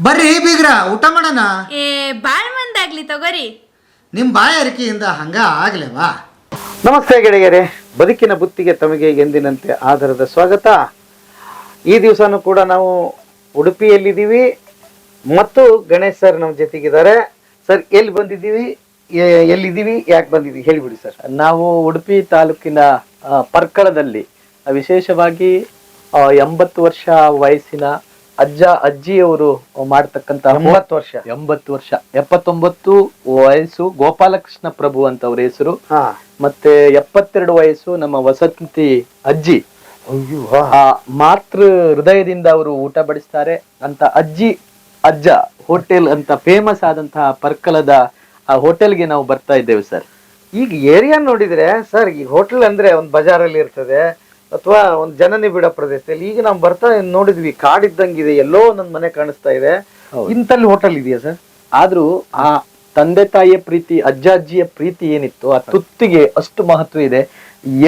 ಬರ್ರಿ ಬೀಗ್ರ ಊಟ ಮಾಡೋಣ. ಏ ಬಾಳ್ ಮಂದಾಗ್ಲಿ ತಗೋರಿ. ನಿಮ್ಮ ಬಾಯಾರಿಕೆಯಿಂದ ಹಂಗ ಆಗ್ಲೇವಾ? ನಮಸ್ತೆ ಗೆಳೆಯರೇ, ಬದುಕಿನ ಬುತ್ತಿಗೆ ತಮಗೆ ಎಂದಿನಂತೆ ಆಧಾರದ ಸ್ವಾಗತ. ಈ ದಿವಸನೂ ಕೂಡ ನಾವು ಉಡುಪಿಯಲ್ಲಿದ್ದೀವಿ ಮತ್ತು ಗಣೇಶ್ ಸರ್ ನಮ್ಮ ಜೊತೆಗಿದ್ದಾರೆ. ಸರ್ ಎಲ್ಲಿ ಬಂದಿದ್ದೀವಿ, ಎಲ್ಲಿದ್ದೀವಿ, ಯಾಕೆ ಬಂದಿದ್ದೀವಿ ಹೇಳಿಬಿಡಿ ಸರ್. ನಾವು ಉಡುಪಿ ತಾಲೂಕಿನ ಪರ್ಕಳದಲ್ಲಿ ವಿಶೇಷವಾಗಿ 80 ವರ್ಷ ವಯಸ್ಸಿನ ಅಜ್ಜ ಅಜ್ಜಿಯವರು ಮಾಡ್ತಕ್ಕಂತ 80 ವರ್ಷ 79 ವಯಸ್ಸು ಗೋಪಾಲಕೃಷ್ಣ ಪ್ರಭು ಅಂತ ಅವ್ರ ಹೆಸರು. ಮತ್ತೆ 72 ವಯಸ್ಸು ನಮ್ಮ ವಸಂತಿ ಅಜ್ಜಿ. ಮಾತೃ ಹೃದಯದಿಂದ ಅವರು ಊಟ ಬಡಿಸ್ತಾರೆ ಅಂತ ಅಜ್ಜಿ ಅಜ್ಜ ಹೋಟೆಲ್ ಅಂತ ಫೇಮಸ್ ಆದಂತಹ ಪರ್ಕಲದ ಆ ಹೋಟೆಲ್ಗೆ ನಾವು ಬರ್ತಾ ಇದ್ದೇವೆ ಸರ್. ಈಗ ಏರಿಯಾ ನೋಡಿದ್ರೆ ಸರ್, ಈ ಹೋಟೆಲ್ ಅಂದ್ರೆ ಒಂದು ಬಜಾರಲ್ಲಿ ಇರ್ತದೆ ಅಥವಾ ಒಂದು ಜನನಿಬಿಡ ಪ್ರದೇಶದಲ್ಲಿ. ಈಗ ನಾವು ಬರ್ತಾ ನೋಡಿದ್ವಿ, ಕಾಡಿದ್ದಂಗಿದೆ, ಎಲ್ಲೋ ಒಂದೊಂದು ಮನೆ ಕಾಣಿಸ್ತಾ ಇದೆ. ಇಂತಲ್ಲಿ ಹೋಟೆಲ್ ಇದೆಯಾ ಸರ್? ಆದ್ರೂ ಆ ತಂದೆ ತಾಯಿಯ ಪ್ರೀತಿ, ಅಜ್ಜ ಅಜ್ಜಿಯ ಪ್ರೀತಿ ಏನಿತ್ತು ಆ ತುತ್ತಿಗೆ ಅಷ್ಟು ಮಹತ್ವ ಇದೆ.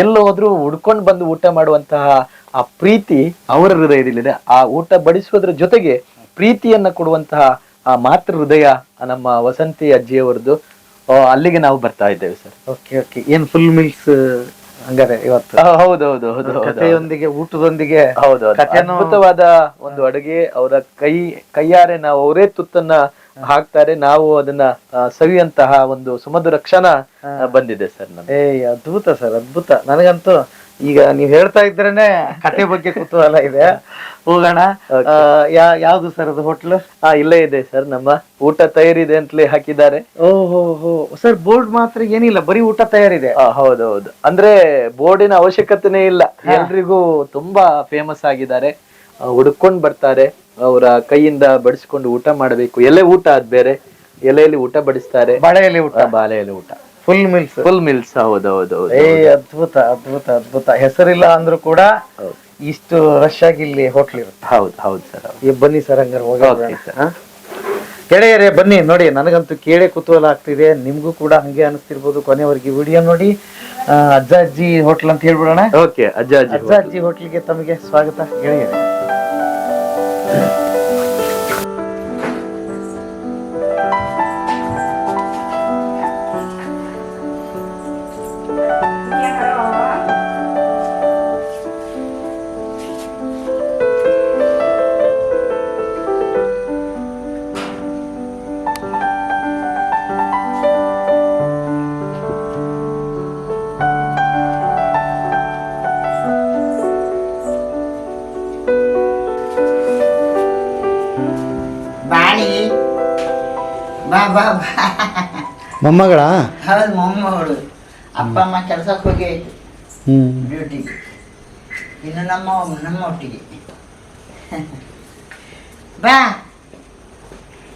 ಎಲ್ಲೋದ್ರೂ ಹುಡ್ಕೊಂಡು ಬಂದು ಊಟ ಮಾಡುವಂತಹ ಆ ಪ್ರೀತಿ ಅವರ ಹೃದಯದಲ್ಲಿದೆ. ಆ ಊಟ ಬಡಿಸುವುದರ ಜೊತೆಗೆ ಪ್ರೀತಿಯನ್ನ ಕೊಡುವಂತಹ ಆ ಮಾತೃ ಹೃದಯ ನಮ್ಮ ವಸಂತಿ ಅಜ್ಜಿಯವರದ್ದು. ಅಲ್ಲಿಗೆ ನಾವು ಬರ್ತಾ ಇದ್ದೇವೆ ಸರ್. Okay okay. ಏನ್ ಫುಲ್ ಮಿಲ್ಸ್ ಹಂಗಾರೆ ಇವತ್ತು? ಹೌದೌದು, ಕಥೆಯೊಂದಿಗೆ ಊಟದೊಂದಿಗೆ ಅದ್ಭುತವಾದ ಒಂದು ಅಡುಗೆ. ಅವರ ಕೈಯಾರೆ ನಾವು ಅವರೇ ತುತ್ತನ್ನ ಹಾಕ್ತಾರೆ, ನಾವು ಅದನ್ನ ಸವಿಯಂತಹ ಒಂದು ಸುಮಧುರ ಕ್ಷಣ ಬಂದಿದೆ ಸರ್. ಅದ್ಭುತ ಸರ್, ಅದ್ಭುತ. ನನಗಂತೂ ಈಗ ನೀವ್ ಹೇಳ್ತಾ ಇದ್ರೇನೆ ಕತೆ ಬಗ್ಗೆ ಕುತೂಹಲ ಇದೆ. ಹೋಗೋಣ. ಯಾವ್ದು ಸರ್ ಅದು ಹೋಟ್ಲು? ಇಲ್ಲೇ ಇದೆ ಸರ್, ನಮ್ಮ ಊಟ ತಯಾರಿದೆ ಅಂತಲೇ ಹಾಕಿದ್ದಾರೆ. ಓಹೋ ಸರ್, ಬೋರ್ಡ್ ಮಾತ್ರ ಏನಿಲ್ಲ, ಬರೀ ಊಟ ತಯಾರಿದೆ. ಹೌದೌದು, ಅಂದ್ರೆ ಬೋರ್ಡಿನ ಅವಶ್ಯಕತೆನೇ ಇಲ್ಲ. ಎಲ್ರಿಗೂ ತುಂಬಾ ಫೇಮಸ್ ಆಗಿದ್ದಾರೆ, ಹುಡ್ಕೊಂಡ್ ಬರ್ತಾರೆ, ಅವರ ಕೈಯಿಂದ ಬಡಿಸ್ಕೊಂಡು ಊಟ ಮಾಡಬೇಕು. ಎಲೆ ಊಟ ಅದ್ ಬೇರೆ, ಎಲೆಯಲ್ಲಿ ಊಟ ಬಡಿಸ್ತಾರೆ. ಬಾಳೆ ಎಲೆ ಊಟ? ಬಾಳೆ ಎಲೆ ಊಟ, ಫುಲ್ ಮಿಲ್ಸ್. ಹೌದೌದು. ಅದ್ಭುತ ಅದ್ಭುತ ಅದ್ಭುತ. ಹೆಸರಿಲ್ಲ ಅಂದ್ರೂ ಕೂಡ ಇಷ್ಟು ರಶ್ ಆಗಿ ಇಲ್ಲಿ ಹೋಟ್ಲ್ ಇರುತ್ತೆ. ಹೌದು ಸರ್. ಬನ್ನಿ ಸರ್, ಹಂಗಾರೆ ಹೋಗೋಣ. ಗೆಳೆಯರೇ ಬನ್ನಿ, ನೋಡಿ ನನಗಂತೂ ಕೇಳೇ ಕುತೂಹಲ ಆಗ್ತಿದೆ, ನಿಮ್ಗೂ ಕೂಡ ಹಂಗೆ ಅನಿಸ್ತಿರ್ಬೋದು. ಕೊನೆವರೆಗೆ ವಿಡಿಯೋ ನೋಡಿ. ಅಜ್ಜ ಅಜ್ಜಿ ಹೋಟ್ಲ್ ಅಂತ ಹೇಳ್ಬಿಡೋಣ. ಓಕೆ, ಅಜ್ಜ ಅಜ್ಜಿ ಹೋಟ್ಲಿಗೆ ತಮಗೆ ಸ್ವಾಗತ ಗೆಳೆಯರೇ. ಮೊಮ್ಮಗಳ? ಹೌದು, ಮೊಮ್ಮಗಳು. ಅಪ್ಪ ಅಮ್ಮ ಕೆಲ್ಸಕ್ಕೆ ಹೋಗಿ ಆಯ್ತು ಡ್ಯೂಟಿಗೆ. ಇನ್ನು ನಮ್ಮ ಒಟ್ಟಿಗೆ. ಬಾ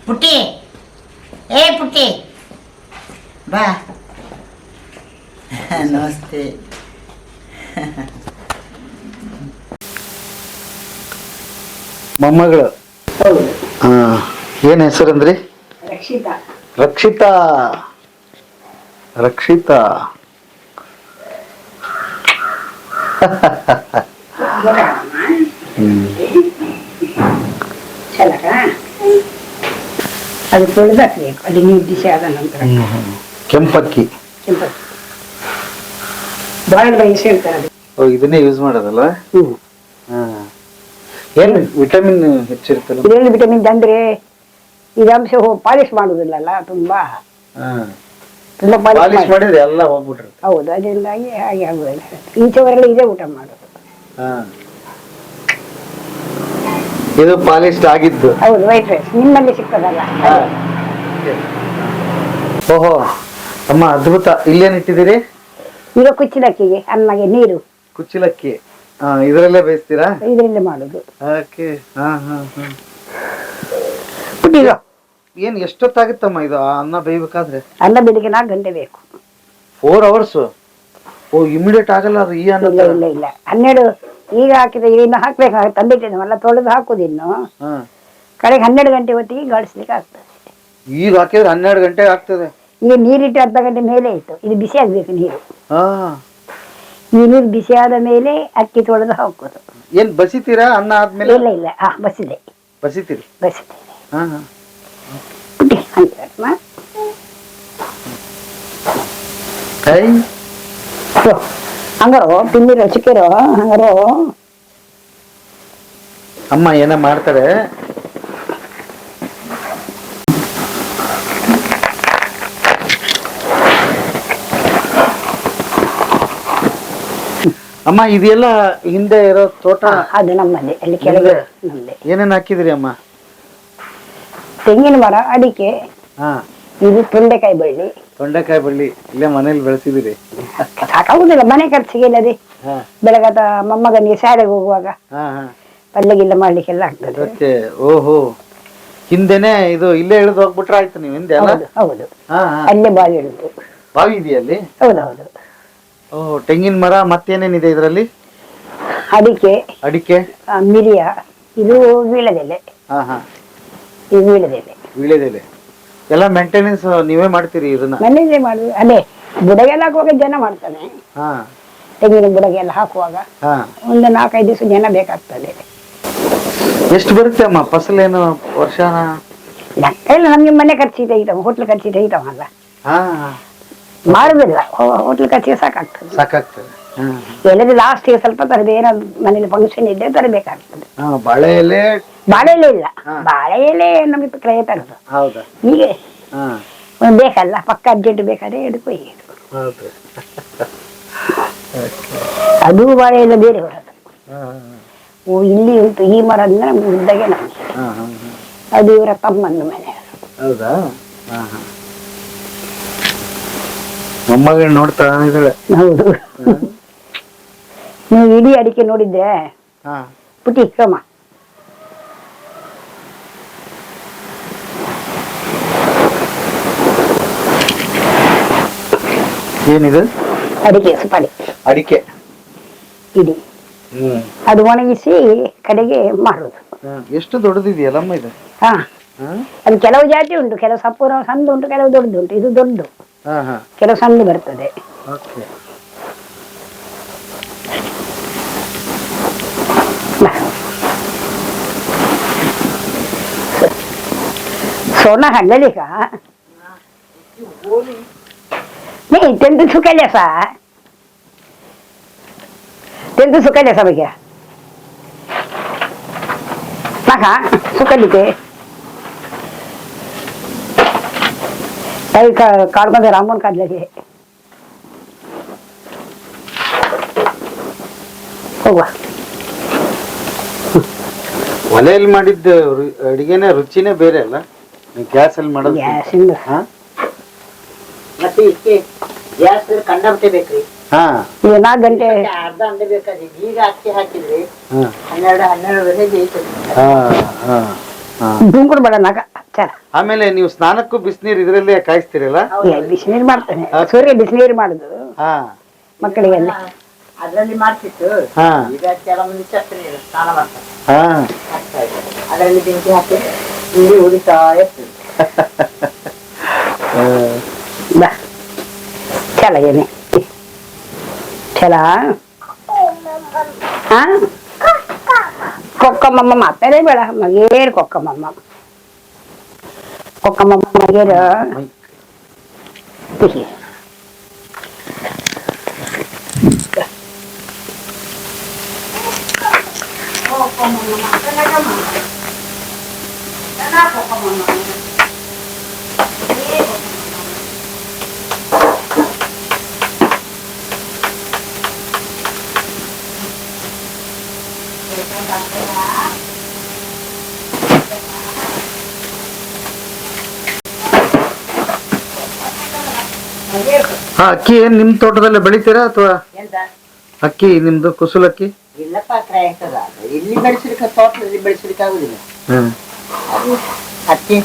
ಪುಟ್ಟಿ, ಪುಟ್ಟಿ ಬಾ. ನಮಸ್ತೆ. ಮೊಮ್ಮಗಳು? ಹೌದು. ಏನ್ ಹೆಸರಂದ್ರಿ? ರಕ್ಷಿತಾ. ರಕ್ಷಿತಾ. ರಕ್ಷಿತಾ ಅದು ತೊಳೆದಾಕ್ಬೇಕು, ಅಲ್ಲಿ ನೀರು ಬಿಸಿ ಆದ ನಂತರ. ಕೆಂಪಕ್ಕಿ. ಬಹಳ ರೈಸ್ ಹೇಳ್ತಾರೆ. ಇದನ್ನೇ ಯೂಸ್ ಮಾಡೋದಲ್ಲ? ಏನು ವಿಟಮಿನ್ ಹೆಚ್ಚಿರುತ್ತಲ್ಲ ಇದರಲ್ಲಿ? ವಿಟಮಿನ್ ಅಂದ್ರೆ ಇದು ಅಂಶ ಪಾಲಿಶ್ ಮಾಡುದಿಲ್ಲಲ್ಲ, ತುಂಬಾ ಪಾಲಿಶ್ ಮಾಡಿದ್ರೆ ಎಲ್ಲ ಹೋಗ್ಬಿಟ್ರೆ. ಹೌದು, ಅದರಿಂದಾಗಿ ಹಾಗೆ ಆಗುದಿಲ್ಲ. ಈಚೆವರೆಲ್ಲ ಇದೇ ಊಟ ಮಾಡೋದು. ಇದು ಪಾಲಿಶ್ ಆಗಿದ್ದು? ಹೌದು, ವೈಟ್ ರೈಸ್ ನಿಮ್ಮಲ್ಲಿ ಸಿಗ್ತದಲ್ಲ. ಓಹೋ ಅಮ್ಮ, ಅದ್ಭುತ. ಇಲ್ಲೇನ್ ಇಟ್ಟಿದ್ದೀರಿ? ಈಗ ಕುಚ್ಚಿಲಕ್ಕಿಗೆ ಅನ್ನಗೆ ನೀರು. ಕುಚ್ಚಿಲಕ್ಕಿ ಇದರಲ್ಲೇ ಬೇಯಿಸ್ತೀರಾ? ಇದರಲ್ಲೇ ಮಾಡುದು. ಏನ್ ಎಷ್ಟೊತ್ತಾಗುತ್ತಮ್ಮ ಇದು ಅನ್ನ ಬೇಯ್ಬೇಕಾದ್ರೆ? ಅನ್ನ ಬೆಳಿಗ್ಗೆ 4 ಗಂಟೆ ಬೇಕು. 4 hours? ಓ, ಇಮಿಡಿಯೇಟ್ ಆಗಲ್ಲ ಅದು ಈ ಅನ್ನ? ಇಲ್ಲ 12 ಈಗ ಹಾಕಿದ್ರೆ ಇನ್ನು ಹಾಕ್ಬೇಕಾಗುತ್ತೆ. ತಂದಿಟ್ಟಿದ್ದವಲ್ಲ, ತೊಳೆದು ಹಾಕುದು. ಇನ್ನು ಕಡೆಗೆ 12 ಗಂಟೆ ಹೊತ್ತಿಗೆ ಗಾಳಿಸ್ಲಿಕ್ಕೆ ಆಗ್ತದೆ. ಈಗ ಹಾಕಿದ್ರೆ 12 ಗಂಟೆ ಆಗ್ತದೆ? ಈಗ ನೀರಿಟ್ಟು ಅರ್ಧ ಗಂಟೆ ಮೇಲೆ ಇತ್ತು. ಇದು ಬಿಸಿ ಆಗ್ಬೇಕು ನೀರು. ಈ ನೀರು ಬಿಸಿ ಆದ ಮೇಲೆ ಅಕ್ಕಿ ತೊಳೆದು ಹಾಕೋದು. ಏನ್ ಬಸಿತೀರಾ ಅನ್ನ ಆದ್ಮೇಲೆ? ಇಲ್ಲ ಬಸಿದೆ. ಬಸಿತೀರಿ? ಬಸಿದೆ. ಹಾ ಹಾ ಪುಟ್ಟಿ ಹಂಗೆ ಕೈ ಹಂಗಾರೋ ತಿಂದಿರೋ ಚಿಕ್ಕಿರೋ ಹಂಗಾರೋ ಅಮ್ಮ ಏನ ಮಾಡ್ತಾರೆ. ಅಮ್ಮ ಇದೆಲ್ಲ ಹಿಂದೆ ಇರೋ ತೋಟ ಅದು ನಮ್ಮಲ್ಲಿ ಅಲ್ಲಿ ಕೆಳಗೆ ನಮ್ಮಲ್ಲಿ. ಏನೇನ್ ಹಾಕಿದ್ರಿ ಅಮ್ಮ? ತೆಂಗಿನ ಮರ, ಅಡಿಕೆ, ಹಾ ಇದು ತೊಂಡೆಕಾಯಿ ಬಳ್ಳಿ. ತೊಂಡೆಕಾಯಿ ಬಳ್ಳಿ ಇಲ್ಲೇ ಮನೇಲಿ ಬೆಳೆಸಿದಿರಿ? ಸಾಕಾಗುದಿಲ್ಲ ಮನೆ ಖರ್ಚಿಗೆ ಇಲ್ಲದೆ. ಹಾ ಬೆಳಗಾದ ಮೊಮ್ಮಗನಿಗೆ ಶಾಲೆಗೆ ಹೋಗುವಾಗ ಹಾ ಹಾ ಪಲ್ಲೆಗಿಲ್ಲ ಮಾಡ್ಲಿಕ್ಕೆಲ್ಲ ಆಗ್ತದೆ. ಮತ್ತೆ ಓಹೋ ಹಿಂದೆನೆ ಇದು ಇಲ್ಲೇ ಇಳಿದು ಹೋಗ್ಬಿಟ್ರೆ ಆಯ್ತು ನೀವು ಹಿಂದೆ ಅಲ್ಲ? ಹೌದು ಹೌದು, ಹಾ ಹಾ ಅಲ್ಲೇ ಬಾವಿ ಇಡುದು. ಬಾವಿ ಇದೆಯಲ್ಲಿ? ಹೌದೌದು. ಓಹ್ ತೆಂಗಿನ ಮರ ಮತ್ತೇನೇನಿದೆ ಇದರಲ್ಲಿ? ಅಡಿಕೆ, ಅಡಿಕೆ, ಮಿರಿಯ, ಇದು ವೀಳದೆಲೆ. ಹಾ ಹಾ ಇದು ವೀಳದೆಲೆ. ವೀಳ್ಯದೆಲೆ ಎಲ್ಲ ಮೇಂಟೆನೆನ್ಸ್ ನೀವೇ ಮಾಡ್ತೀರಿ ಇದನ್ನ? ಮನೆಯಲ್ಲೇ ಮಾಡುದು. ಅದೇ ಬುಡಗೆಲ್ಲ ಹಾಕುವಾಗ ಜನ ಮಾಡ್ತಾನೆ. ಹಾ ತೆಂಗಿನ ಬುಡಗೆಲ್ಲ ಹಾಕುವಾಗ ಹಾ ಒಂದು 4-5 ದಿವಸ ಜನ ಬೇಕಾಗ್ತದೆ. ಎಷ್ಟು ಬರುತ್ತೆ ಅಮ್ಮ ಫಸಲೇನು ವರ್ಷನ? ಲೆಕ್ಕ ಇಲ್ಲ, ನಮ್ಗೆ ಮನೆ ಖರ್ಚಿ ತೆಗಿತಾವ, ಹೋಟ್ಲ್ ಖರ್ಚಿ ತೆಗಿತಾವಲ್ಲ, ಹಾ ಮಾರುದಿಲ್ಲ. ಹೋಟ್ಲ್ ಖರ್ಚಿಗೆ ಸಾಕಾಗ್ತದೆ. ಸಾಕಾಗ್ತದೆ. ಹಾ ಎಲ್ಲರೂ ಲಾಸ್ಟಿಗೆ ಸ್ವಲ್ಪ ತರದು, ಏನಾದ್ರು ಮನೇಲಿ ಫಂಕ್ಷನ್ ಇದ್ರೆ ತರಬೇಕಾಗ್ತದೆ. ಹಾ ಬಾಳೆ ಎಲೆ? ಬಾಳೆ ಎಲೆ ಇಲ್ಲ, ಹಾ. ಬಾಳೆ ಎಲೆ ನಮಗೆ ಕ್ರಯ ತರದು. ಹೌದಾ? ಹೀಗೆ ಹಾ ಬೇಕಲ್ಲ, ಪಕ್ಕ ಅರ್ಜೆಂಟ್ ಬೇಕಾದ್ರೆ ಹಿಡ್ಕೊಯ್ಯಿ. ಹೌದು. ಅದು ಬಾಳೆ ಎಲ್ಲ ಬೇರೆ ಬರೋದು. ಹಾ ಇಲ್ಲಿ ಉಂಟು ಈ ಮರ ಅಂದ್ರೆ ಮುದ್ದಾಗೆ ನಮಗೆ. ಹಾ ಹಾ ಅದು ಇವರ ತಮ್ಮಂದು ಮನೆ. ಹೌದಾ? ಹಾ ಹಾ ಮೊಮ್ಮಗಳು ನೋಡ್ತಾ ಇದ್ದಾಳೆ. ಹೌದು. ನೀವು ಇಡೀ ಅಡಿಕೆ ನೋಡಿದ್ರೆ ಹಾ ಪುಟಿ ಕ್ರಮ. ಏನಿದು? ಅಡಿಕೆ ಸುಪಾರಿ ಅಡಿಕೆ. ಇಡೀ ಅದು ಒಣಗಿಸಿ ಕಡೆಗೆ ಮಾರುದು. ಎಷ್ಟು ದೊಡ್ಡದಿದೆಯಲ್ಲಮ್ಮ ಇದು? ಹಾ, ಹಾ ಅದು ಕೆಲವು ಜಾತಿ ಉಂಟು, ಕೆಲವು ಸಪೂರ ಸಣ್ಣ ಉಂಟು, ಕೆಲವು ದೊಡ್ಡದು ಉಂಟು. ಇದು ದೊಡ್ಡ, ಹಾ ಹಾ ಕೆಲವು ಸಣ್ಣ ಬರ್ತದೆ. ಓಕೆ. सोना हल्लेली का नाही त्यांचं सुकायले असा त्यांचं सुकायले असा बघ्या नका सुकायली ते काही काढमध्ये रांबून काढलेली आहे. ಹೋಗುವ ಒಲೆಯಲ್ಲಿ ಮಾಡಿದ್ದ ಅಡಿಗೆನೆ ರುಚಿನೇ ಬೇರೆ ಅಲ್ಲ, ಗ್ಯಾಸ್ ಅಲ್ಲಿ ಮಾಡೋದು. ಗ್ಯಾಸಿಂದ ಮತ್ತೆ ಇದಕ್ಕೆ ಗ್ಯಾಸ್ ಕಂಡಾಬಿಟ್ಟೆ ಬೇಕ್ರಿ. ಹಾ ಈಗ 4 ಗಂಟೆ ಅರ್ಧ ಅಂಡೆ ಬೇಕಾದ್ರೆ ಈಗ ಅಕ್ಕಿ ಹಾಕಿದ್ರಿ ಹಾ 12-12 ಬೇಯ್ತದೆ. ಹಾ ಹಾ ಹಾ. ದುಂಗುಡು ಬೇಡ ನಾಗ ಚಲ. ಆಮೇಲೆ ನೀವು ಸ್ನಾನಕ್ಕೂ ಬಿಸಿನೀರು ಇದ್ರಲ್ಲೇ ಕಾಯಿಸ್ತೀರಲ್ಲ? ಬಿಸಿನೀರು ಮಾಡ್ತಾನೆ, ಸೂರ್ಯ ಬಿಸಿನೀರು ಮಾಡುದು ಹಾ ಮಕ್ಕಳಿಗೆಲ್ಲ. ಅದ್ರಲ್ಲಿ ಮಾಡ್ತಿತ್ತು, ಹಾ ಈಗ ಕೆಲವು ಮಂದಿ ಛತ್ರಿ ಸ್ನಾನ ಮಾಡ್ತಾರೆ. ಹಾ ಅದರಲ್ಲಿ ಬೆಂಕಿ ಹಾಕಿ ನೀರು ಉರಿತಾ ಇರ್ತದೆ. ಬಾ ಚಲ ಏನೇ ಚಲ ಹಾ ಕೊಕ್ಕಮ್ಮಮ್ಮ ಮಾತಾಡೇ ಬೇಡ ಮಗೇರು ಕೊಕ್ಕಮ್ಮಮ್ಮ ಕೊಕ್ಕಮ್ಮಮ್ಮ ಮಗೇರು ಖುಷಿ. ಹಾ ಅಕ್ಕಿ ಏನ್ ನಿಮ್ ತೋಟದಲ್ಲೇ ಬೆಳಿತೀರಾ ಅಥವಾ ಎಂತ ಅಕ್ಕಿ ನಿಮ್ದು ಕುಸುಲಕ್ಕಿ? ಇಲ್ಲಪ್ಪ ಕ್ರಯ ಆಗ್ತದ, ಇಲ್ಲಿ ಬೆಳೆಸಲಿಕ್ಕೆ ತೋಟದಲ್ಲಿ ಬೆಳೆಸಲಿಕ್ಕೆ ಆಗುದಿಲ್ಲ. ಹ್ಮ್ ಅದು ಅಕ್ಕಿ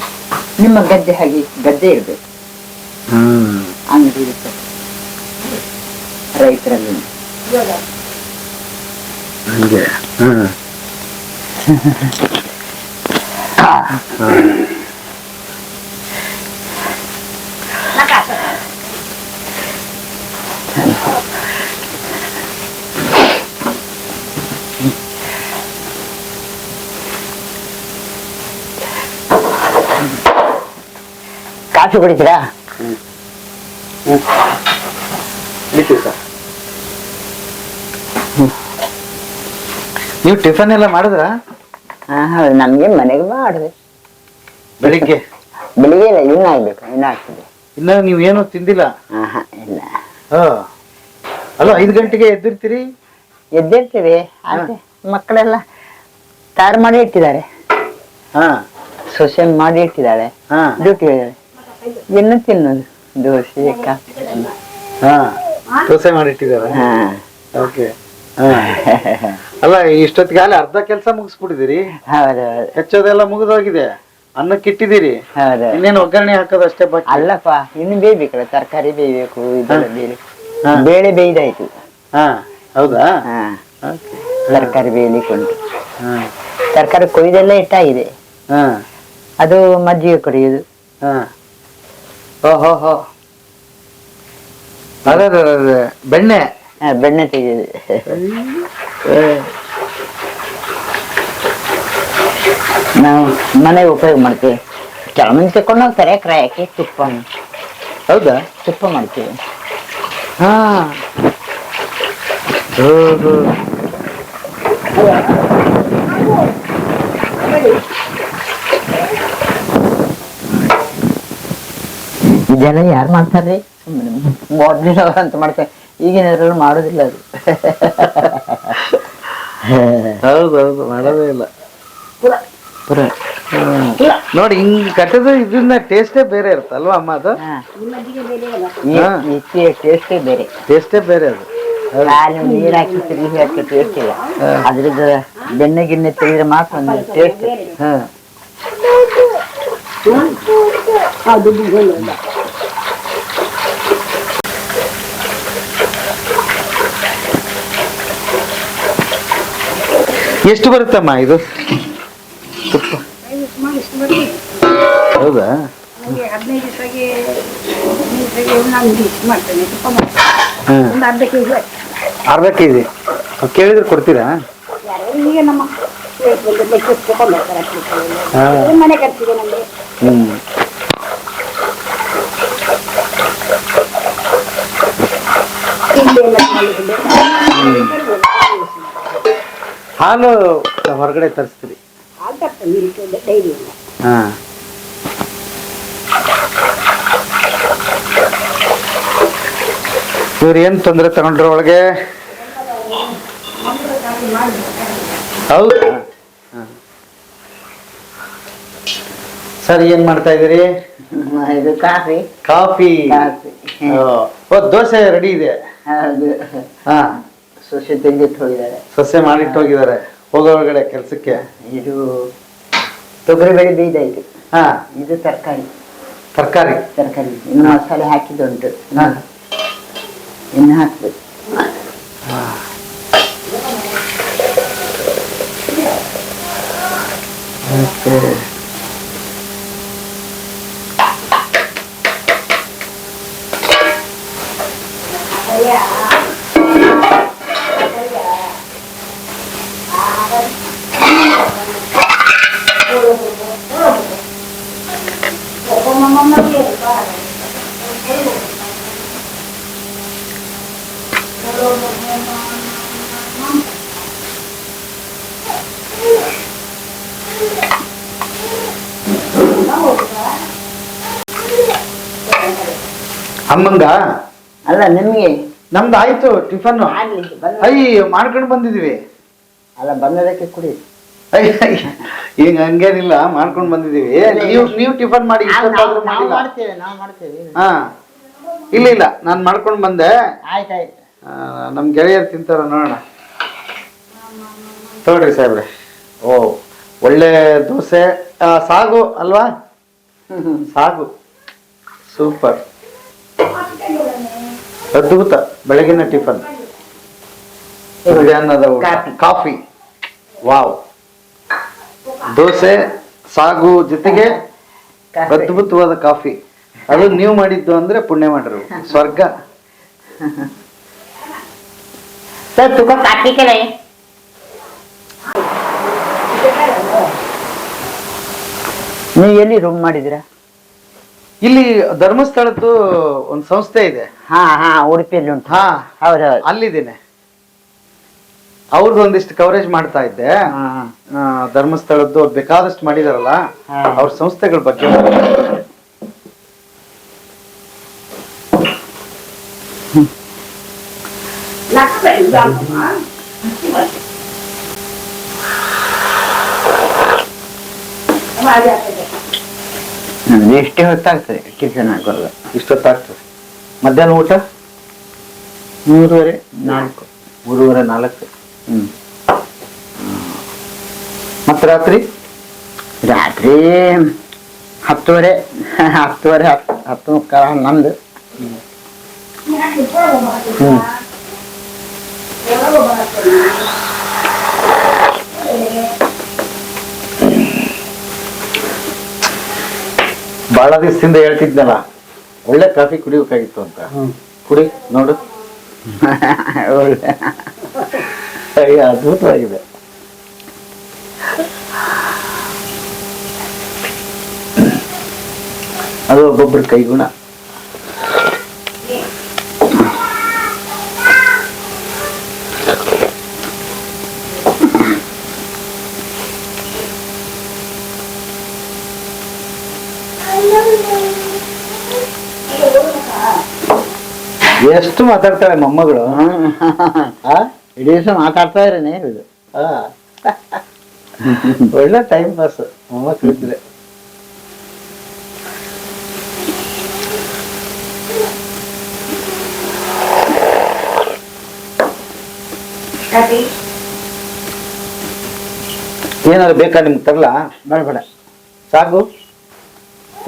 ನಿಮ್ಮ ಗದ್ದೆ ಹಾಗೆ ಗದ್ದೆ ಇರ್ಬೇಕು, ಹ್ಮ್ ಅಂಗಡಿ ಇರುತ್ತೆ ರೈತರಲ್ಲಿ. ಹಂಗೆ ಹ್ಮ್ ಕಾಫಿ ಕುಡಿತೀರಾ? ಸರ್ ನೀವು ಟಿಫನ್ ಎಲ್ಲ ಮಾಡಿದ್ರ ಹೌದು, ನಮ್ಗೆ ಮನೆಗೆ ಮಾಡಿದೆ. ಬೆಳಿಗ್ಗೆ? ಬೆಳಿಗ್ಗೆ ಇಲ್ಲ, ಇನ್ನ ಆಗ್ಬೇಕು, ಇನ್ನ ಆಗ್ತದೆ. ಇನ್ನ ನೀವೇನು ತಿಂದಿಲ್ಲ? ಇಲ್ಲ. ಅಲ್ಲ 5 ಗಂಟೆಗೆ ಎದ್ದಿರ್ತೀರಿ? ಎದ್ದಿರ್ತೀವಿ, ಆದ್ರೆ ಮಕ್ಕಳೆಲ್ಲ ತಯಾರು ಮಾಡಿ ಇಟ್ಟಿದ್ದಾರೆ. ಸೊಸೆ ಮಾಡಿ ಇಟ್ಟಿದ್ದಾಳೆ, ಡ್ಯೂಟಿ ಇನ್ನು ತಿನ್ನೋದು ದೋಸೆ ಕಾಫಿ. ದೋಸೆ ಮಾಡಿಟ್ಟಿದ್ದಾರೆ. ಓಕೆ. ಅಲ್ಲ ಇಷ್ಟೊತ್ತಿಗೆ ಅಲ್ಲಿ ಅರ್ಧ ಕೆಲಸ ಮುಗಿಸ್ಬಿಟ್ಟಿದ್ದೀರಿ. ಹೌದೌದು. ಹೆಚ್ಚೋದೆಲ್ಲ ಮುಗಿದೋಗಿದೆ, ಅನ್ನಕ್ಕಿಟ್ಟಿದ್ದೀರಿ. ಹೌದು. ಇನ್ನೇನು ಒಗ್ಗರಣೆ ಹಾಕೋದು ಅಷ್ಟೇ ಬಾಕಿ. ಅಲ್ಲಪ್ಪ, ಇನ್ನು ಬೇಯ್ಬೇಕಲ್ಲ, ತರಕಾರಿ ಬೇಯ್ಬೇಕು, ಇದೆಲ್ಲ ಬೇಳೆ ಬೇಯ್ದಾಯ್ತು. ಹೌದಾ? ತರಕಾರಿ ಬೇಯ್ಲಿಕ್ಕೆ ಉಂಟು. ತರಕಾರಿ ಕೊಯ್ದೆಲ್ಲ ಇಟ್ಟಾಗಿದೆ. ಅದು ಮಜ್ಜಿಗೆ ಕುಡಿಯುದು. ಓಹೋ, ಅದೇ ಬೆಣ್ಣೆ ಬೆಣ್ಣೆ ತೆಗೆಯುದು. ನಾವು ಮನೆಗೆ ಉಪಯೋಗ ಮಾಡ್ತೀವಿ. ಕೆಲವೊಂದು ತಕೊಂಡು ಹೋಗ್ತಾರೆ ಕ್ರಾಯಕ್ಕೆ. ತುಪ್ಪ. ಹೌದಾ? ತುಪ್ಪ ಮಾಡ್ತೀವಿ. ಇದೆಲ್ಲ ಯಾರು ಮಾಡ್ತಾರೆ? ಮೊದ್ಲಿನವ್ರು ಅಂತ ಮಾಡ್ತಾರೆ, ಈಗಿನ ಮಾಡೋದಿಲ್ಲ ಅದು. ಹೌದೌದು, ಮಾಡೋದೇ ಇಲ್ಲ. ನೋಡಿ ಹಿಂಗ್ ಕಟ್ಟದ ಇದನ್ನ ಟೇಸ್ಟೇ ಬೇರೆ ಇರುತ್ತಲ್ವಾ ಅಮ್ಮ? ಅದು ಟೇಸ್ಟೇ ಬೇರೆ. ಟೇಸ್ಟೇ ಬೇರೆ ಅದು. ಹಾಲು ನೀರ್ ಹಾಕಿ ತಿರುಗಿ ಹಾಕಿ ಟೇಸ್ಟ್ ಇಲ್ಲ. ಅದ್ರದ್ದು ಬೆಣ್ಣೆ ಗಿಣ್ಣೆ ತೆಗೆದ್ರೆ ಮಾತ್ರ ಒಂದು ಟೇಸ್ಟ್. ಎಷ್ಟು ಬರುತ್ತಮ್ಮ ಇದು ತುಪ್ಪ? ಹೌದಾ? ಅರ್ಧ ಕೆಜಿ ಕೇಳಿದ್ರೆ ಕೊಡ್ತೀರಾ? ಹಾಲು ಹೊರಗಡೆ ತರಿಸ್ತೀರಿ? ಇವ್ರು ಏನ್ ತೊಂದ್ರೆ ತಗೊಂಡ್ರ ಒಳಗೆ? ಹೌದಾ? ಸರ್ ಏನ್ ಮಾಡ್ತಾ ಇದೀರಿ? ಇದು ಕಾಫಿ. ಕಾಫಿ. ದೋಸೆ ರೆಡಿ ಇದೆ. ಸೊಸೆ ತೆಗೆದಿಟ್ಟು ಹೋಗಿದ್ದಾರೆ. ಸೊಸೆ ಮಾಡಿಟ್ಟು ಹೋಗಿದ್ದಾರೆ ಹೋಗೋಳಗಡೆ ಕೆಲ್ಸಕ್ಕೆ. ಇದು ತೊಗರಿ ಬೇಳೆ ಬೇಯ್ದಾಯ್ತು. ಇದು ತರಕಾರಿ. ತರಕಾರಿ ಇನ್ನು ಮಸಾಲೆ ಹಾಕಿದ್ದುಂಟು, ಇನ್ನು ಹಾಕ್ಬೇಕು. ಅಮ್ಮಂಗ ಅಲ್ಲ ನಿಮ್ಗೆ? ನಮ್ದು ಆಯ್ತು ಟಿಫನ್. ಅಯ್ಯ ಮಾಡ್ಕೊಂಡು ಬಂದಿದೀವಿ. ಅಲ್ಲ ಬಂದದಕ್ಕೆ ಕುಡಿ. ಈಗ ಹಂಗೇನಿಲ್ಲ, ಮಾಡ್ಕೊಂಡು ಬಂದಿದೀವಿ. ನೀವು ಟಿಫನ್ ಮಾಡಿ ಇಷ್ಟೊತ್ತಾದ್ರೂ ಮಾಡಿಲ್ಲ. ಇಲ್ಲ ನಾನ್ ಮಾಡ್ಕೊಂಡು ಬಂದೆ. ಆಯ್ತಾಯ್ತು. ನಮ್ ಗೆಳೆಯರು ತಿಂತಾರ ನೋಡೋಣ. ತಗೊಳ್ರಿ ಸಾಹೇಬ್ರೆ. ಓ ಒಳ್ಳೆ ದೋಸೆ, ಸಾಗು ಅಲ್ವಾ? ಸಾಗು ಸೂಪರ್, ಅದ್ಭುತ. ಬೆಳಗಿನ ಟಿಫನ್, ಮಧ್ಯಾಹ್ನದ ಕಾಫಿ. ವಾವ್, ದೋಸೆ ಸಾಗು ಜೊತೆಗೆ ಅದ್ಭುತವಾದ ಕಾಫಿ. ಅದು ನೀವು ಮಾಡಿದ್ದು ಅಂದ್ರೆ ಪುಣ್ಯ ಮಾಡ್ರು, ಸ್ವರ್ಗ. ಸರ್ ತುಕ ಕಾಫಿ ಕೆಲ ನೀವು ಎಲ್ಲಿ ರೂಮ್ ಮಾಡಿದ್ದೀರಾ? ಇಲ್ಲಿ ಧರ್ಮಸ್ಥಳದ್ದು ಒಂದು ಸಂಸ್ಥೆ ಇದೆ. ಹಾ ಹಾ ಉಡುಪಿಯಲ್ಲಿ ಉಂಟು. ಹಾ ಹೌದೌದು. ಅಲ್ಲಿದ್ದೇನೆ. ಅವ್ರದ್ದು ಒಂದಿಷ್ಟು ಕವರೇಜ್ ಮಾಡ್ತಾ ಇದ್ದೆ. ಧರ್ಮಸ್ಥಳದ್ದು ಬೇಕಾದಷ್ಟು ಮಾಡಿದಾರಲ್ಲ, ಅವ್ರ ಸಂಸ್ಥೆಗಳ ಬಗ್ಗೆ. ಎಷ್ಟೇ ಹೊತ್ತಾಗ್ತದೆ ಟಿಫನ್ ಹಾಕೋದು. ಇಷ್ಟೊತ್ತಾಗ್ತದೆ. ಮಧ್ಯಾಹ್ನ ಊಟ 3:30 4. 3:30 4. ಮತ್ತೆ ರಾತ್ರಿ 10:30 10 ಮುಕ್ಕಾಲು 11. ಬಹಳ ದಿವಸದಿಂದ ಹೇಳ್ತಿದ್ನಲ್ಲ, ಒಳ್ಳೆ ಕಾಫಿ ಕುಡಿಬೇಕಾಗಿತ್ತು ಅಂತ. ಕುಡಿ ನೋಡು. ಒಳ್ಳೆ ಅದ್ಭುತವಾಗಿದೆ. ಅದು ಒಬ್ಬೊಬ್ಬರ ಕೈಗುಣ. ಎಷ್ಟು ಮಾತಾಡ್ತಾಳೆ ಮೊಮ್ಮಗಳು. ಇಡೀ ದಿವಸ ಮಾತಾಡ್ತಾ ಇರೇನೆ ಇದು. ಒಳ್ಳೆ ಟೈಮ್ ಪಾಸ್ ಮೊಮ್ಮಕ್ಳು ಇದ್ರೆ. ಏನಾದ್ರು ಬೇಕಾ ನಿಮ್ಗೆ ತರಲಾ? ಬೇಡ ಸಾಕು.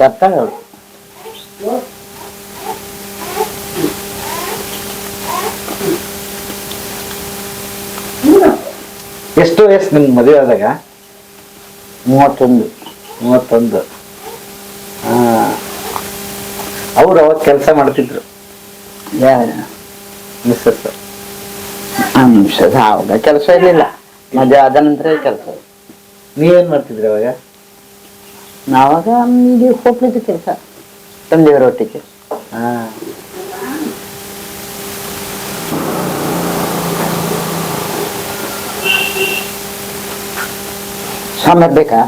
ತರ್ತಾಳೆ ಅವಳು. ಎಷ್ಟು ವಯಸ್ಸು ನಿಮ್ಗೆ ಮದುವೆ ಆದಾಗ? 31. 31. ಅವ್ರು ಅವತ್ತು ಕೆಲಸ ಮಾಡ್ತಿದ್ರು, ಮಿಸ್ಸಸ್. ಅವಾಗ ಕೆಲಸ ಇರ್ಲಿಲ್ಲ, ಮದುವೆ ಆದ ನಂತರ ಕೆಲಸ. ನೀವೇನ್ ಮಾಡ್ತಿದ್ರಿ ಅವಾಗ? ನಾವಾಗ ಇಲ್ಲಿ ಹೋಗ್ಲಿದ್ದು ಕೆಲಸ, ತಂದೆಯವರ ಒಟ್ಟಿಗೆ. ಸಾಂಬಾರ್ ಬೇಕಾ?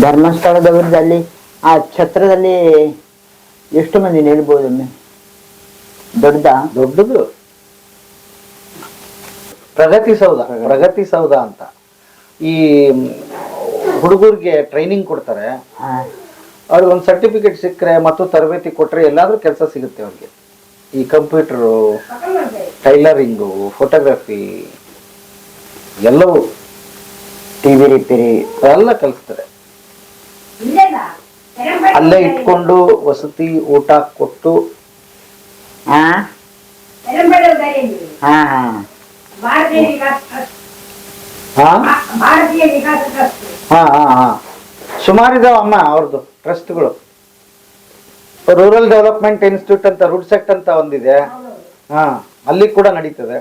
ಧರ್ಮಸ್ಥಳದವರದಲ್ಲಿ ಆ ಛತ್ರದಲ್ಲಿ ಎಷ್ಟು ಮಂದಿ ನಿಲ್ಬೋದೊಮ್ಮೆ? ದೊಡ್ಡದು ಪ್ರಗತಿ ಸೌಧ ಅಂತ. ಈ ಹುಡುಗರಿಗೆ ಟ್ರೈನಿಂಗ್ ಕೊಡ್ತಾರೆ, ಅವ್ರಿಗೆ ಒಂದು ಸರ್ಟಿಫಿಕೇಟ್ ಸಿಕ್ಕರೆ ಮತ್ತು ತರಬೇತಿ ಕೊಟ್ರೆ ಎಲ್ಲಾದ್ರೂ ಕೆಲಸ ಸಿಗುತ್ತೆ ಅವ್ರಿಗೆ. ಈ ಕಂಪ್ಯೂಟರು, ಟೈಲರಿಂಗು, ಫೋಟೋಗ್ರಫಿ ಎಲ್ಲವೂ, ಟಿವಿ ರಿಪೇರಿ ಎಲ್ಲ ಕಲಿಸ್ತಾರೆ. ಅಲ್ಲೇ ಇಟ್ಕೊಂಡು ವಸತಿ ಊಟ ಕೊಟ್ಟು. ಹಾ ಹಾ ಸುಮಾರಿದಾವ ಅಮ್ಮ ಅವ್ರದ್ದು ಟ್ರಸ್ಟ್ಗಳು. ರೂರಲ್ ಡೆವಲಪ್ಮೆಂಟ್ ಇನ್ಸ್ಟಿಟ್ಯೂಟ್ ಅಂತ ರೂಡ್ಸೆಟ್ ಅಂತ ಒಂದಿದೆ. ಅಲ್ಲಿ ಕೂಡ ನಡೀತದೆ.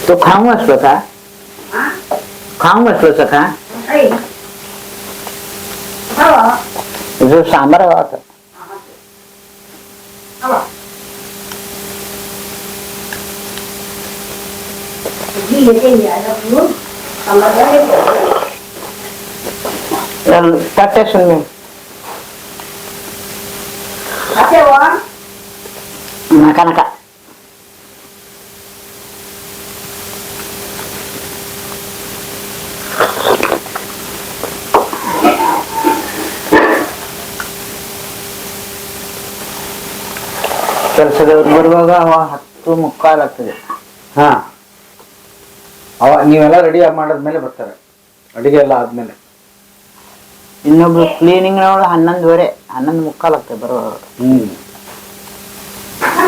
तो खाऊं असलो का? खाऊं असलो का? जो सांबार हवा होता. स्टेशन में नका नका ಕೆಲಸದವ್ರು ಬರುವಾಗ 10:45 ಆಗ್ತದೆ. ನೀವೆಲ್ಲ ರೆಡಿ ಮಾಡಾದ್ಮೇಲೆ ಬರ್ತಾರೆ. ಅಡಿಗೆ ಎಲ್ಲ ಆದ್ಮೇಲೆ ಇನ್ನೊಬ್ರು ಕ್ಲೀನಿಂಗ್ 11:30 11:45 ಆಗ್ತದೆ ಬರೋ.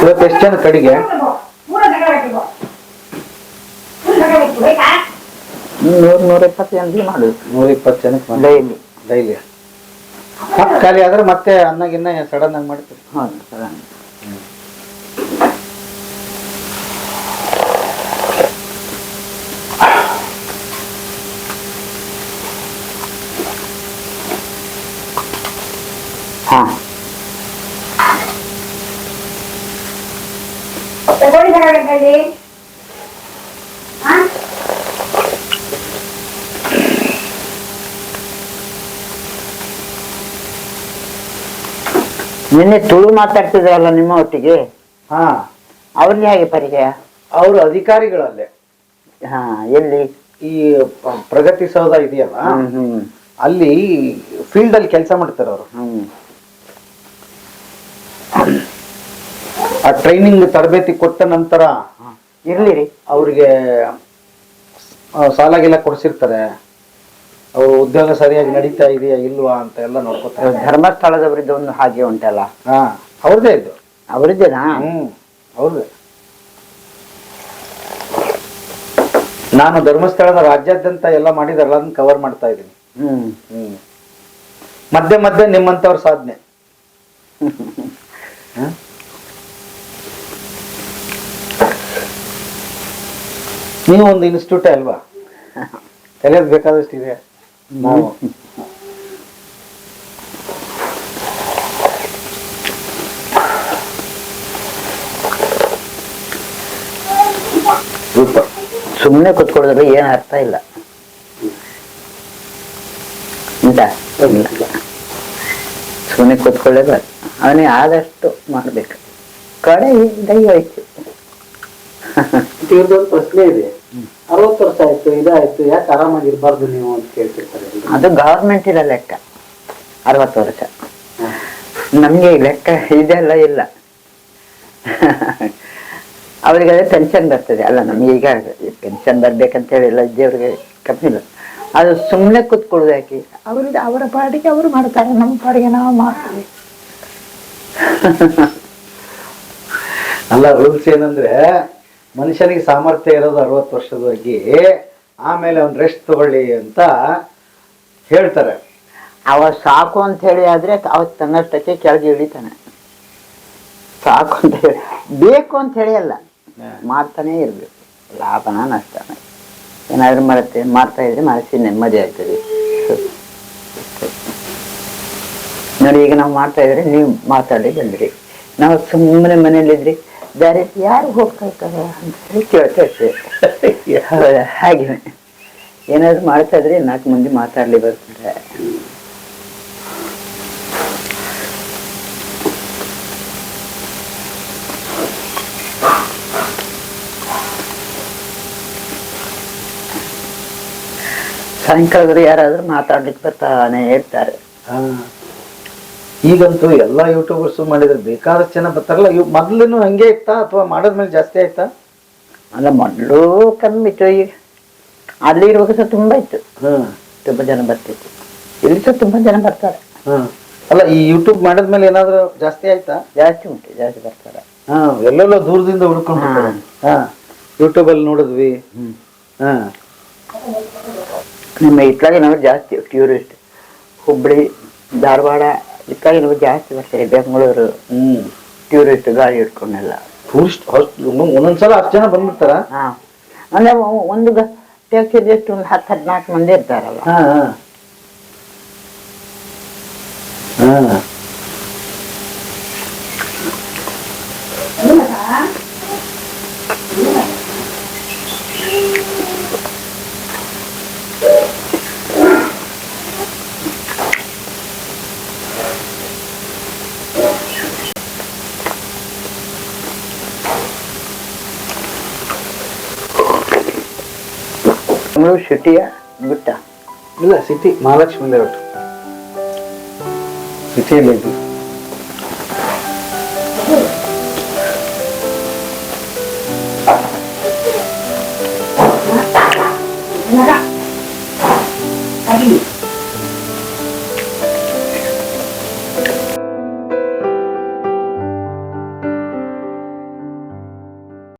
ಇವತ್ತು ಎಷ್ಟು ಜನ ಕಡಿಗೆ? 100-120 ಜನರಿಗೆ ಮಾಡುದು 120 ಜನಕ್ಕೆ ಡೈಲಿ. ಡೈಲಿ. ಮತ್ತೆ ಖಾಲಿ ಆದ್ರೆ ಮತ್ತೆ ಅನ್ನ ಗಿನ್ನ ಸಡನ್ ಆಗಿ ಮಾಡ್ತೀವಿ. ಹೌದು ಸರ್. ಹಾ ನಿನ್ನೆ ತುಳು ಮಾತಾಡ್ತಿದ್ರಲ್ಲ ನಿಮ್ಮ ಒಟ್ಟಿಗೆ, ಹಾ, ಅವ್ರಿಗೆ ಹೇಗೆ ಪರಿಚಯ? ಅವರು ಅಧಿಕಾರಿಗಳಲ್ಲೇ. ಹಾ, ಎಲ್ಲಿ? ಈ ಪ್ರಗತಿ ಸೌಧ ಇದೆಯಲ್ಲ, ಅಲ್ಲಿ ಫೀಲ್ಡ್ ಅಲ್ಲಿ ಕೆಲಸ ಮಾಡ್ತಾರೆ ಅವರು. ಆ ಟ್ರೈನಿಂಗ್ ತರಬೇತಿ ಕೊಟ್ಟ ನಂತರ ಇರ್ಲಿರಿ ಅವ್ರಿಗೆ ಸಾಲ ಗಿಲ ಕೊಡ್ಸಿರ್ತಾರೆ. ಅವ್ರ ಉದ್ಯೋಗ ಸರಿಯಾಗಿ ನಡೀತಾ ಇದೆಯಾ ಇಲ್ವಾ ಅಂತ ಎಲ್ಲ ನೋಡ್ಕೊತಾರೆ. ಧರ್ಮಸ್ಥಳದವರಿದ್ದು ಒಂದು ಹಾಗೆ ಉಂಟಲ್ಲ, ಹಾ, ಅವ್ರದೇ ಇದು. ಅವರಿದ್ದೇನಾ? ಅವ್ರದೇ. ನಾನು ಧರ್ಮಸ್ಥಳದ ರಾಜ್ಯಾದ್ಯಂತ ಎಲ್ಲ ಮಾಡಿದಾರಲ್ಲ ಅದನ್ನ ಕವರ್ ಮಾಡ್ತಾ ಇದ್ದೀನಿ. ಮಧ್ಯೆ ಮಧ್ಯೆ ನಿಮ್ಮಂತವ್ರ ಸಾಧನೆ. ನೀವು ಒಂದು ಇನ್ಸ್ಟಿಟ್ಯೂಟ್ ಅಲ್ವಾ, ಕಲಿಯೋದು ಬೇಕಾದಷ್ಟು ಇದೆ. ನಾವು ಸುಮ್ಮನೆ ಕುತ್ಕೊಳ್ಳೋದ್ರೆ ಏನ್ ಅರ್ಥ ಇಲ್ಲ. ಸುಮ್ಮನೆ ಕುತ್ಕೊಳ್ಳೇಬಾರ್ದು, ಅವನಿಗೆ ಆದಷ್ಟು ಮಾಡ್ಬೇಕು. ಕಡೆ ದಯವಾಯ್ತು. ಇವ್ರದೊಂದು ಪ್ರಶ್ನೆ ಇದೆ, 60 ವರ್ಷ ಆಯ್ತು ಇದಾಯ್ತು ಯಾಕೆ ಆರಾಮಾಗಿರ್ಬಾರ್ದು ನೀವು ಅಂತ ಕೇಳ್ತಿರ್ತಾರೆ. ಅದು ಗವರ್ಮೆಂಟ್ ಇರೋ ಲೆಕ್ಕ 60 ವರ್ಷ. ನಮ್ಗೆ ಈ ಲೆಕ್ಕ ಇದೆಲ್ಲ ಇಲ್ಲ. ಅವ್ರಿಗೆ ಅದೇ ಪೆನ್ಷನ್ ಬರ್ತದೆ ಅಲ್ಲ, ನಮ್ಗೆ ಈಗ ಪೆನ್ಷನ್ ಬರ್ಬೇಕಂತ ಹೇಳಿ ಎಲ್ಲ ಇದ್ದೇವ್ರಿಗೆ ಕಮ್ಮಿ ಇಲ್ಲ. ಅದು ಸುಮ್ಮನೆ ಕೂತ್ಕೊಳ್ಳೋದು ಯಾಕೆ? ಅವ್ರಿಗೆ ಅವರ ಪಾಡಿಗೆ ಅವರು ಮಾಡ್ತಾರೆ, ನಮ್ಮ ಪಾಡಿಗೆ ನಾವು ಮಾಡ್ತೀವಿ. ಅಲ್ಲ, ರೂಲ್ಸ್ ಏನಂದ್ರೆ ಮನುಷ್ಯನಿಗೆ ಸಾಮರ್ಥ್ಯ ಇರೋದು 60 ವರ್ಷದವರೆಗೆ, ಆಮೇಲೆ ಅವ್ನು ರೆಸ್ಟ್ ತಗೊಳ್ಳಿ ಅಂತ ಹೇಳ್ತಾರೆ. ಅವ ಸಾಕು ಅಂತ ಹೇಳಿ ಆದ್ರೆ ಅವ ತನ್ನಷ್ಟಕ್ಕೆ ಕೆಳಗೆ ಇಳಿತಾನೆ. ಸಾಕು ಅಂತ ಹೇಳಿ, ಬೇಕು ಅಂತ ಹೇಳಿ ಅಲ್ಲ, ಮಾಡ್ತಾನೆ ಇರ್ಬೇಕು. ಲಾಭನ ನಷ್ಟನ ಏನಾದ್ರು ಮಾಡ್ತಾ ಇದ್ರೆ ಮನಸ್ಸಿಗೆ ನೆಮ್ಮದಿ ಆಗ್ತದೆ. ನೋಡಿ, ಈಗ ನಾವು ಮಾಡ್ತಾ ಇದ್ರೆ ನೀವು ಮಾತಾಡಿ ಬಂದ್ರಿ, ನಾವು ಸುಮ್ಮನೆ ಮನೇಲಿದ್ರಿ ಬೇರೆ ಯಾರು ಹೋಗ್ತಾ ಇರ್ತಾರೆ ಅಂತ ಹೇಳಿ ಕೇಳ್ತಾ ಇರ್ತೇವೆ. ಹಾಗೆ ಏನಾದ್ರು ಮಾಡ್ತಾ ಇದ್ರೆ 4 ಮಂದಿ ಮಾತಾಡ್ಲಿ ಬರ್ತಾರೆ. ಸಾಯಂಕಾಲದಲ್ಲಿ ಯಾರಾದ್ರೂ ಮಾತಾಡ್ಲಿಕ್ಕೆ ಬರ್ತಾನೆ ಇರ್ತಾರೆ. ಈಗಂತೂ ಎಲ್ಲಾ ಯೂಟ್ಯೂಬರ್ಸ್ ಮಾಡಿದ್ರೆ ಬೇಕಾದಷ್ಟು ಜನ ಬರ್ತಾರಲ್ಲ. ಇವ್ ಮೊದ್ಲು ಹಂಗೆ ಇತ್ತಾ ಅಥವಾ ಮಾಡದ್ಮೇಲೆ ಜಾಸ್ತಿ ಆಯ್ತಾ? ಅಲ್ಲ, ಮೊದಲು ಕಮ್ಮಿ ಇತ್ತು. ಈಗ ಅಲ್ಲಿ ಇರುವಾಗ ಸಹ ತುಂಬಾ ಇತ್ತು, ತುಂಬಾ ಜನ ಬರ್ತಿತ್ತು. ಇಲ್ಲಿ ಸಹ ತುಂಬಾ ಜನ ಬರ್ತಾರೆ. ಅಲ್ಲ, ಈ ಯೂಟ್ಯೂಬ್ ಮಾಡಿದ್ಮೇಲೆ ಏನಾದ್ರು ಜಾಸ್ತಿ ಆಯ್ತಾ? ಜಾಸ್ತಿ ಉಂಟು, ಜಾಸ್ತಿ ಬರ್ತಾರೆ. ಎಲ್ಲೆಲ್ಲೋ ದೂರದಿಂದ ಹುಡ್ಕೊಂಡು ಯೂಟ್ಯೂಬ್ ಅಲ್ಲಿ ನೋಡಿದ್ವಿ. ನಿಮ್ಮ ಇತ್ಲಾಗಿನವರು ಜಾಸ್ತಿ ಟೂರಿಸ್ಟ್, ಹುಬ್ಬಳ್ಳಿ ಧಾರವಾಡ ಇತ್ಲಾಗಿನವರು ಜಾಸ್ತಿ ಬರ್ತಾರೆ. ಬೆಂಗಳೂರು ಟೂರಿಸ್ಟ್ ಗಾಡಿ ಇಟ್ಕೊಂಡೆಲ್ಲ ಟೂರಿಸ್ಟ್ ಒಂದೊಂದ್ಸಲ 10 ಜನ ಬಂದ್ಬಿಡ್ತಾರ. ಅಂದ್ರೆ ಒಂದು ಟ್ಯಾಕ್ಸಿ ಎಷ್ಟು ಒಂದು 10-14 ಮಂದಿ ಇರ್ತಾರಲ್ಲ. ಸಿಟಿಯ ಬಿಟ್ಟ ಇಲ್ಲ, ಸಿಟಿ ಮಹಾಲಕ್ಷ್ಮಿ ಲೇಔಟ್ ಸಿಟಿಯಲ್ಲಿ ಇದ್ವಿ.